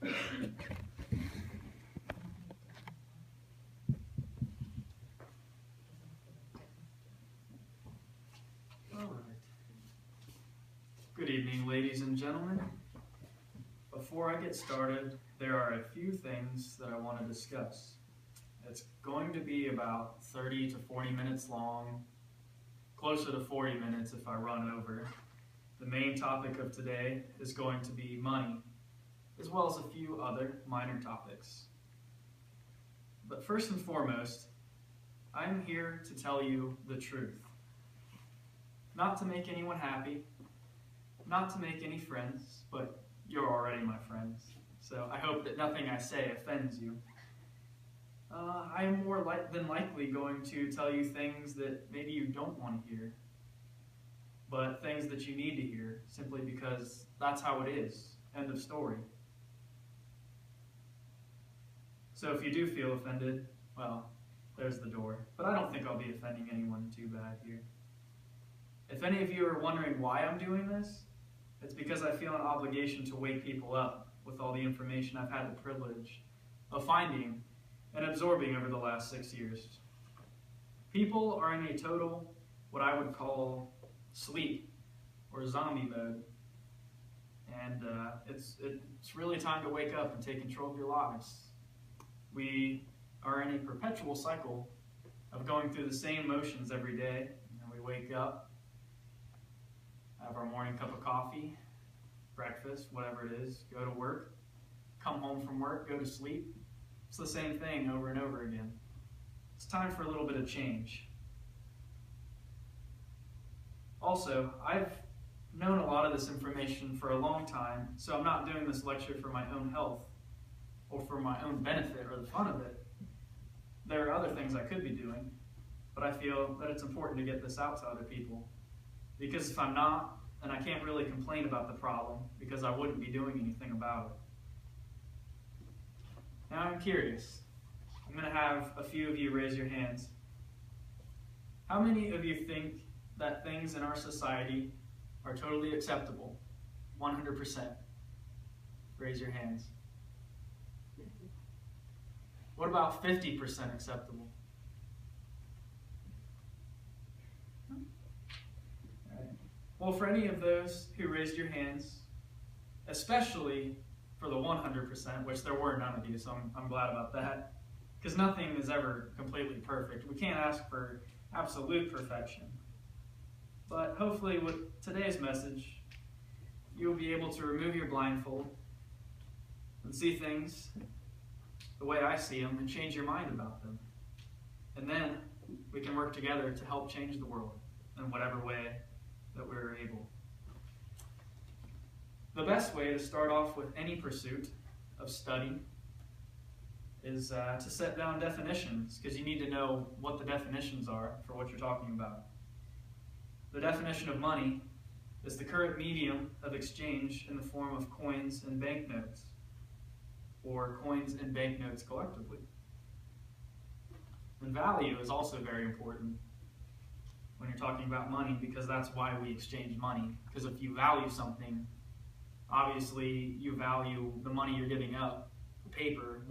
All right. Good evening, ladies and gentlemen. Before I get started, there are a few things that I want to discuss. It's going to be about 30 to 40 minutes long, closer to 40 minutes if I run over. The main topic of today is going to be money, as well as a few other minor topics. But first and foremost, I'm here to tell you the truth. Not to make anyone happy, not to make any friends, but you're already my friends. So I hope that nothing I say offends you. I am more than likely going to tell you things that maybe you don't want to hear, but things that you need to hear simply because that's how it is. End of story. So if you do feel offended, well, there's the door. But I don't think I'll be offending anyone too bad here. If any of you are wondering why I'm doing this, it's because I feel an obligation to wake people up with all the information I've had the privilege of finding and absorbing over the last 6 years. People are in a total, what I would call, sleep or zombie mode. And it's really time to wake up and take control of your lives. We are in a perpetual cycle of going through the same motions every day. We wake up, have our morning cup of coffee, breakfast, whatever it is, go to work, come home from work, go to sleep. It's the same thing over and over again. It's time for a little bit of change. Also, I've known a lot of this information for a long time, so I'm not doing this lecture for my own health or for my own benefit or the fun of it. There are other things I could be doing, but I feel that it's important to get this out to other people. Because if I'm not, then I can't really complain about the problem because I wouldn't be doing anything about it. Now I'm curious. I'm going to have a few of you raise your hands. How many of you think that things in our society are totally acceptable? 100%. Raise your hands. What about 50% acceptable? Well, for any of those who raised your hands, especially for the 100%, which there were none of you, so I'm glad about that, because nothing is ever completely perfect. We can't ask for absolute perfection. But hopefully with today's message, you'll be able to remove your blindfold and see things the way I see them and change your mind about them. And then we can work together to help change the world in whatever way that we're able. The best way to start off with any pursuit of study is to set down definitions, because you need to know what the definitions are for what you're talking about. The definition of money is the current medium of exchange in the form of coins and banknotes, or coins and banknotes collectively. And value is also very important when you're talking about money, because that's why we exchange money. Because if you value something, obviously you value the money you're giving up, the paper,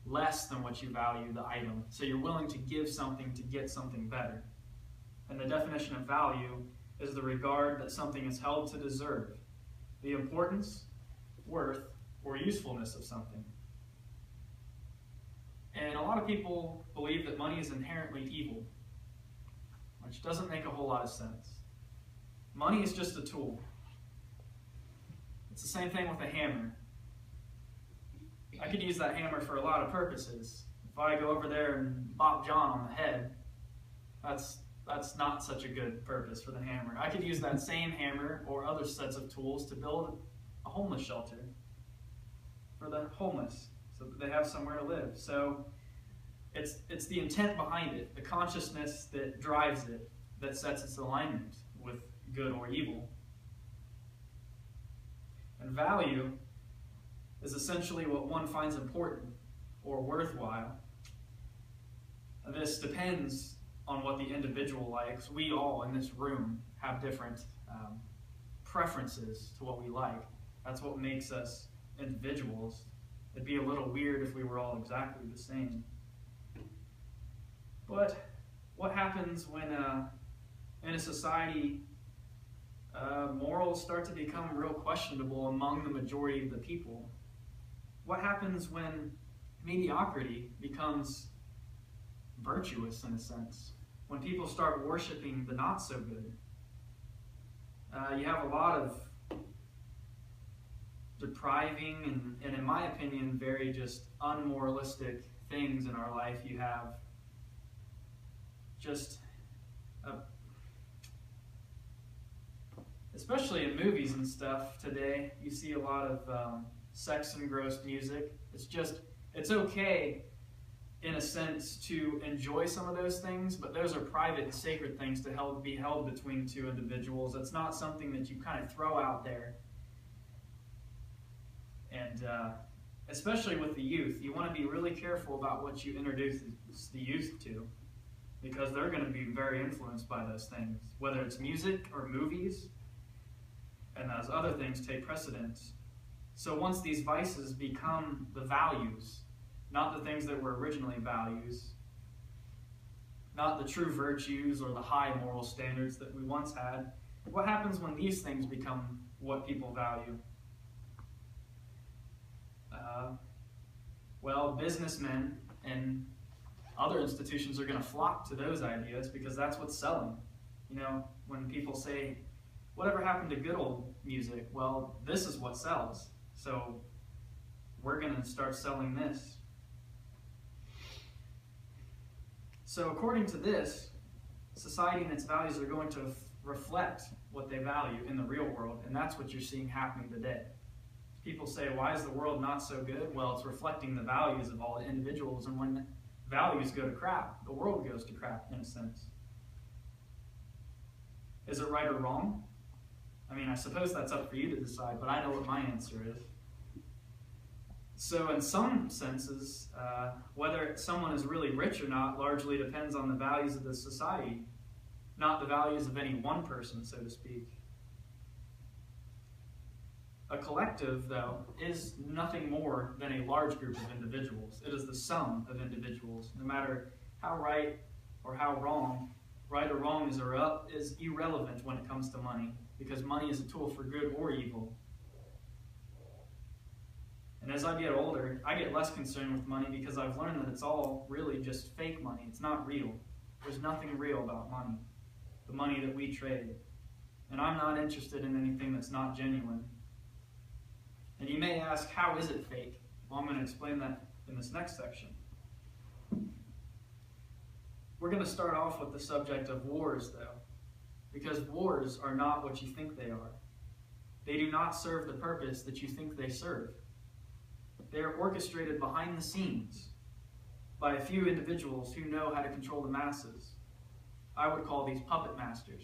less than what you value the item. So you're willing to give something to get something better. And the definition of value is the regard that something is held to deserve, the importance, worth, or usefulness of something. And a lot of people believe that money is inherently evil, which doesn't make a whole lot of sense. Money is just a tool. It's the same thing with a hammer. I could use that hammer for a lot of purposes. If I go over there and bop John on the head, that's not such a good purpose for the hammer. I could use that same hammer or other sets of tools to build a homeless shelter for the homeless so that they have somewhere to live. So it's the intent behind it, the consciousness that drives it, that sets its alignment with good or evil. And value is essentially what one finds important or worthwhile. And this depends on what the individual likes. We all in this room have different preferences to what we like. That's what makes us individuals. It'd be a little weird if we were all exactly the same. But what happens when in a society morals start to become real questionable among the majority of the people? What happens when mediocrity becomes virtuous in a sense? When people start worshiping the not so good? You have a lot of depriving and in my opinion, very just unmoralistic things in our life. You have just especially in movies and stuff today, you see a lot of sex-engrossed music. It's okay in a sense to enjoy some of those things, but those are private and sacred things to be held between two individuals. It's not something that you kind of throw out there. And especially with the youth, you want to be really careful about what you introduce the youth to, because they're going to be very influenced by those things, whether it's music or movies, and those other things take precedence. So once these vices become the values, not the things that were originally values, not the true virtues or the high moral standards that we once had, what happens when these things become what people value? Well, businessmen and other institutions are going to flock to those ideas because that's what's selling. You know, when people say, whatever happened to good old music? Well, this is what sells. So we're going to start selling this. So according to this, society and its values are going to reflect what they value in the real world, and that's what you're seeing happening today. People say, why is the world not so good? Well, it's reflecting the values of all the individuals, and when values go to crap, the world goes to crap, in a sense. Is it right or wrong? I mean, I suppose that's up for you to decide, but I know what my answer is. So in some senses, whether someone is really rich or not largely depends on the values of the society, not the values of any one person, so to speak. A collective, though, is nothing more than a large group of individuals. It is the sum of individuals. No matter how right or how wrong, right or wrong is irrelevant when it comes to money, because money is a tool for good or evil. And as I get older, I get less concerned with money because I've learned that it's all really just fake money. It's not real. There's nothing real about money, the money that we trade. And I'm not interested in anything that's not genuine. And you may ask, how is it fake? Well, I'm going to explain that in this next section. We're going to start off with the subject of wars, though, because wars are not what you think they are. They do not serve the purpose that you think they serve. They are orchestrated behind the scenes by a few individuals who know how to control the masses. I would call these puppet masters.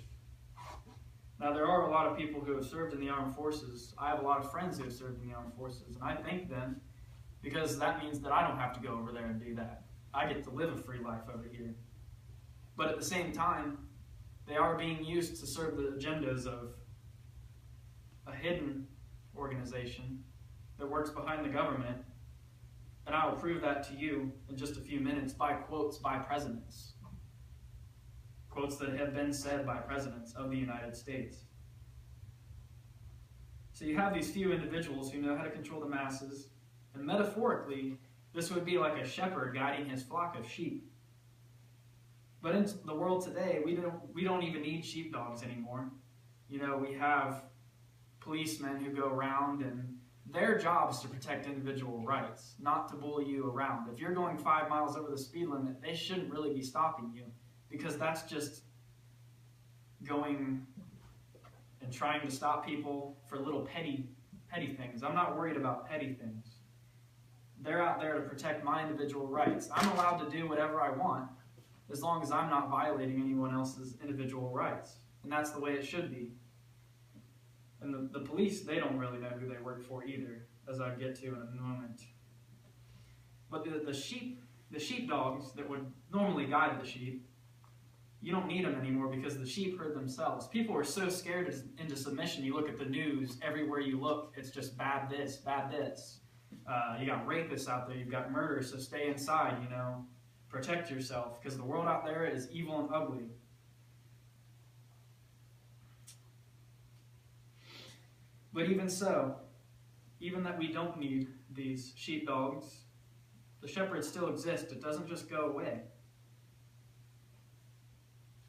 Now, there are a lot of people who have served in the armed forces. I have a lot of friends who have served in the armed forces, and I thank them because that means that I don't have to go over there and do that. I get to live a free life over here. But at the same time, they are being used to serve the agendas of a hidden organization that works behind the government, and I will prove that to you in just a few minutes by quotes by presidents. Quotes that have been said by presidents of the United States. So you have these few individuals who know how to control the masses, and metaphorically, this would be like a shepherd guiding his flock of sheep. But in the world today, we don't even need sheepdogs anymore. You know, we have policemen who go around, and their job is to protect individual rights, not to bully you around. If you're going 5 miles over the speed limit, they shouldn't really be stopping you, because that's just going and trying to stop people for little petty things. I'm not worried about petty things. They're out there to protect my individual rights. I'm allowed to do whatever I want as long as I'm not violating anyone else's individual rights. And that's the way it should be. And the police, they don't really know who they work for either, as I get to in a moment. But the sheepdogs that would normally guide the sheep, You don't need them anymore because the sheep herd themselves. People are so scared into submission. You look at the news, everywhere you look, it's just bad this, bad this. You got rapists out there, you've got murderers, so stay inside, protect yourself, because the world out there is evil and ugly. But even so, even that we don't need these sheepdogs, the shepherd still exists. It doesn't just go away.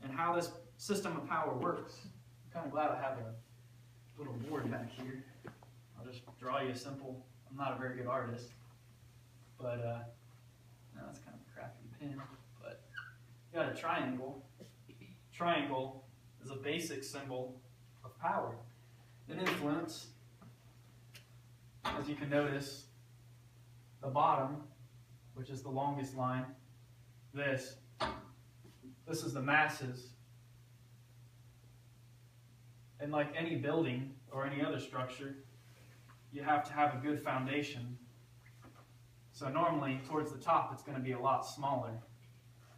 And how this system of power works, I'm kind of glad I have a little board back here. I'll just draw you a simple, I'm not a very good artist, but no, that's kind of a crappy pen, but you got a triangle. Triangle is a basic symbol of power and influence. As you can notice, the bottom, which is the longest line, this is the masses. And like any building or any other structure, you have to have a good foundation. So normally, towards the top, it's going to be a lot smaller.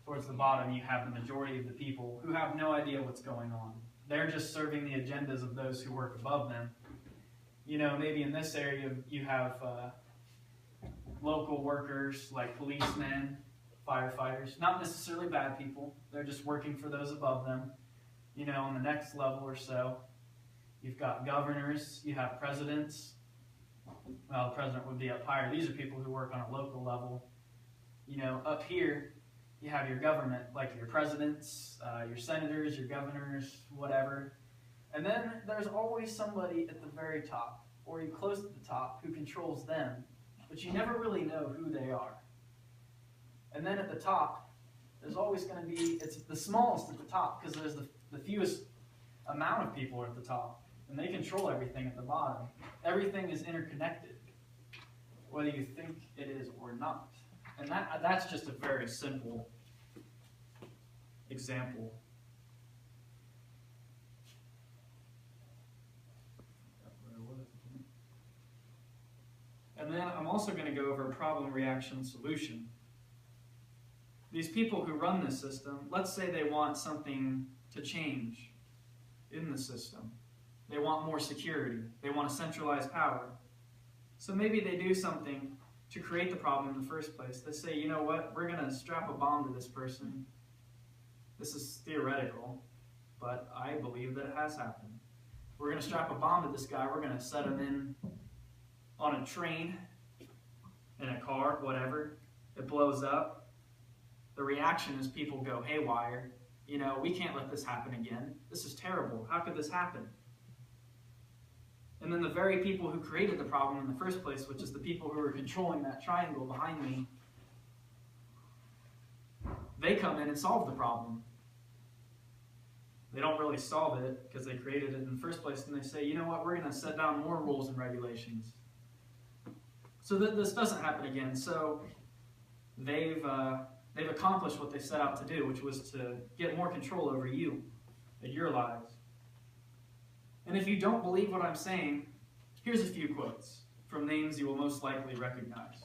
Towards the bottom, you have the majority of the people who have no idea what's going on. They're just serving the agendas of those who work above them. Maybe in this area, you have local workers like policemen, firefighters, not necessarily bad people. They're just working for those above them. On the next level or so, you've got governors, you have presidents. Well, the president would be up higher. These are people who work on a local level. Up here, you have your government, like your presidents, your senators, your governors, whatever. And then there's always somebody at the very top, or close to the top, who controls them, but you never really know who they are. And then at the top, there's always going to be, it's the smallest at the top, because there's the fewest amount of people at the top, and they control everything at the bottom. Everything is interconnected, whether you think it is or not. And that's just a very simple example. And then I'm also going to go over problem, reaction, solution. These people who run this system, let's say they want something to change in the system. They want more security. They want to centralize power. So maybe they do something to create the problem in the first place. They say, you know what, we're going to strap a bomb to this person. This is theoretical, but I believe that it has happened. We're going to strap a bomb to this guy. We're going to set him in on a train, in a car, whatever. It blows up. The reaction is people go haywire. We can't let this happen again. This is terrible. How could this happen? And then the very people who created the problem in the first place, which is the people who are controlling that triangle behind me, they come in and solve the problem. They don't really solve it because they created it in the first place, and they say, you know what, we're going to set down more rules and regulations so that this doesn't happen again. So they've accomplished what they set out to do, which was to get more control over you and your lives. And if you don't believe what I'm saying, here's a few quotes from names you will most likely recognize.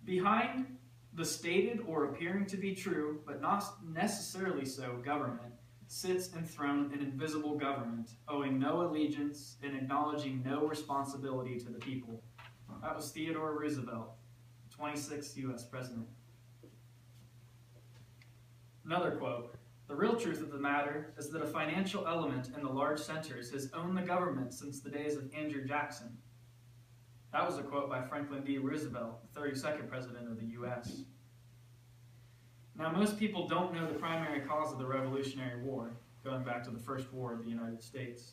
Behind the stated or appearing to be true, but not necessarily so, government sits enthroned an invisible government, owing no allegiance and acknowledging no responsibility to the people. That was Theodore Roosevelt, 26th U.S. President. Another quote, the real truth of the matter is that a financial element in the large centers has owned the government since the days of Andrew Jackson. That was a quote by Franklin D. Roosevelt, the 32nd President of the U.S. Now, most people don't know the primary cause of the Revolutionary War, going back to the First War of the United States.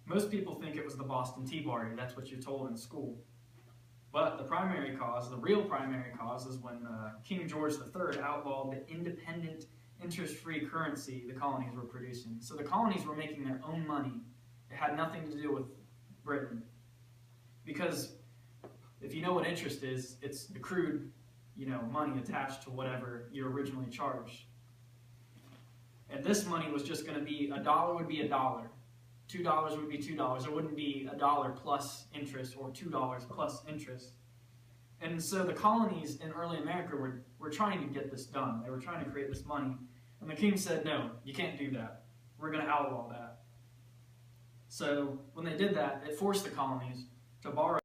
Most people think it was the Boston Tea Party. That's what you're told in school. But the primary cause, the real primary cause, is when King George III outlawed the independent, interest-free currency the colonies were producing. So the colonies were making their own money. It had nothing to do with Britain. Because if you know what interest is, it's accrued, money attached to whatever you originally charged. And this money was just going to be, $1 would be $1, $2 would be $2. It wouldn't be $1 plus interest or $2 plus interest. And so the colonies in early America were trying to get this done. They were trying to create this money. And the king said, no, you can't do that. We're going to outlaw that. So when they did that, it forced the colonies to borrow